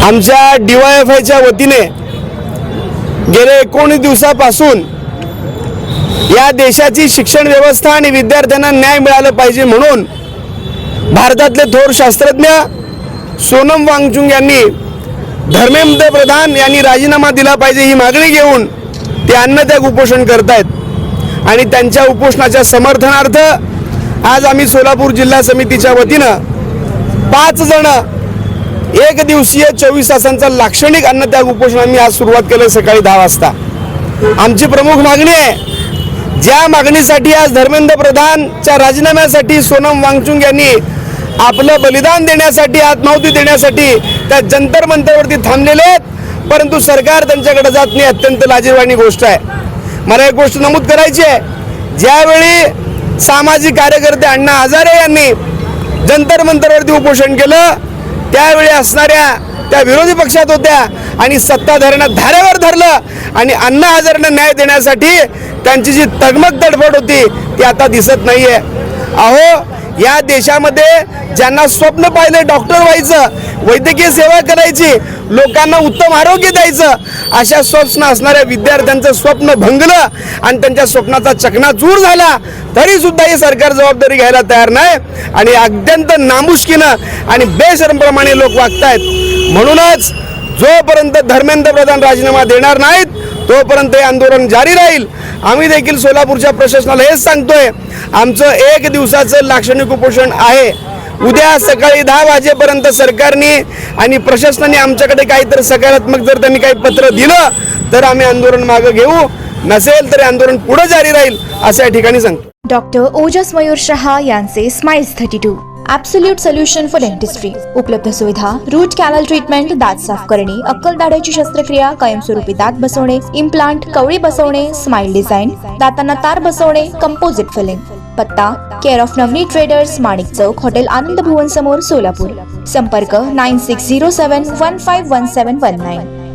आमच्या DYFIच्या वतीने गेले 19 दिवसापासून या देशाची शिक्षण व्यवस्था आणि विद्यार्थ्यांना न्याय मिळाला पाहिजे म्हणून भारतातले थोर शास्त्रज्ञ सोनम वांगचुक यांनी धर्मेंद्र प्रधान यांनी राजीनामा दिला पाहिजे ही मागणी घेऊन ते अन्नत्याग उपोषण करतायत। आणि त्यांच्या उपोषणाच्या समर्थनार्थ आज आम्ही सोलापूर जिल्हा समितीच्या वतीनं 5 जण एक दिवसीय 24 तासांचा लाक्षणिक अन्नत्याग उपोषण आम्ही आज सुरुवात केलं सकाळी 10 वाजता। आमची प्रमुख मागणी आहे, ज्या मागणीसाठी आज धर्मेंद्र प्रधानच्या राजीनाम्यासाठी सोनम वांगचुक यांनी आपलं बलिदान देण्यासाठी आत्माहुती देण्यासाठी त्या जंतर मंतरवरती थांबलेले आहेत, परंतु सरकार त्यांच्याकडे जात नाही। अत्यंत लाजिरवाणी गोष्ट आहे। मला एक गोष्ट नमूद करायची आहे, ज्यावेळी सामाजिक कार्यकर्ते अण्णा हजारे यांनी जंतर मंतरवरती उपोषण केलं त्यावेळी असणाऱ्या त्या विरोधी पक्षात होत्या आणि सत्ताधाऱ्यांना धारेवर धरलं आणि अण्णा हजारेंना न्याय देण्यासाठी त्यांची जी तगमग तडफड होती ती आता दिसत नाहीये। अहो, या देशामध्ये ज्यांना स्वप्न पाहिले डॉक्टर व्हायचं, वैद्यकीय सेवा करायची, लोकांना उत्तम आरोग्य द्यायचं, अशा स्वप्न असणाऱ्या विद्यार्थ्यांचं स्वप्न भंगलं आणि त्यांच्या स्वप्नाचा चकनाचूर झाला तरी सुद्धा ही सरकार जबाबदारी घ्यायला तयार नाही आणि अत्यंत नामुष्कीनं आणि बेशरमप्रमाणे लोक वागतायत। म्हणूनच जोपर्यंत धर्मेंद्र प्रधान राजीनामा देणार नाहीत तोपर्यंत हे आंदोलन जारी राहील। आम्ही देखील सोलापूरच्या प्रशासनाला हेच सांगतोय, आमचं 1 दिवसाचं लाक्षणिक उपोषण आहे। उद्या सकाळी 10 वाजेपर्यंत सरकारने आणि प्रशासनाने आमच्याकडे काहीतरी सकारात्मक जर त्यांनी काही पत्र दिलं तर आम्ही आंदोलन मागे घेऊ, नसेल तर आंदोलन पुढे जारी राहील असं या ठिकाणी सांगतो। डॉक्टर ओजस मयूर शहा यांचे smiles 32 absolute solution for dentistry. उपलब्ध सुविधा रूट कॅनल ट्रीटमेंट, दात साफ करणे, अक्कल दाढेची शस्त्रक्रिया, कायमस्वरूपी दात बसवणे, इम्प्लांट, कवळी बसवणे, स्माइल डिझाइन, दातांना तार बसवणे, कंपोजिट फिलिंग। पत्ता care of Navneet traders, Manik Chowk, hotel Anand Bhuvan समोर, सोलापूर। संपर्क 9607151719।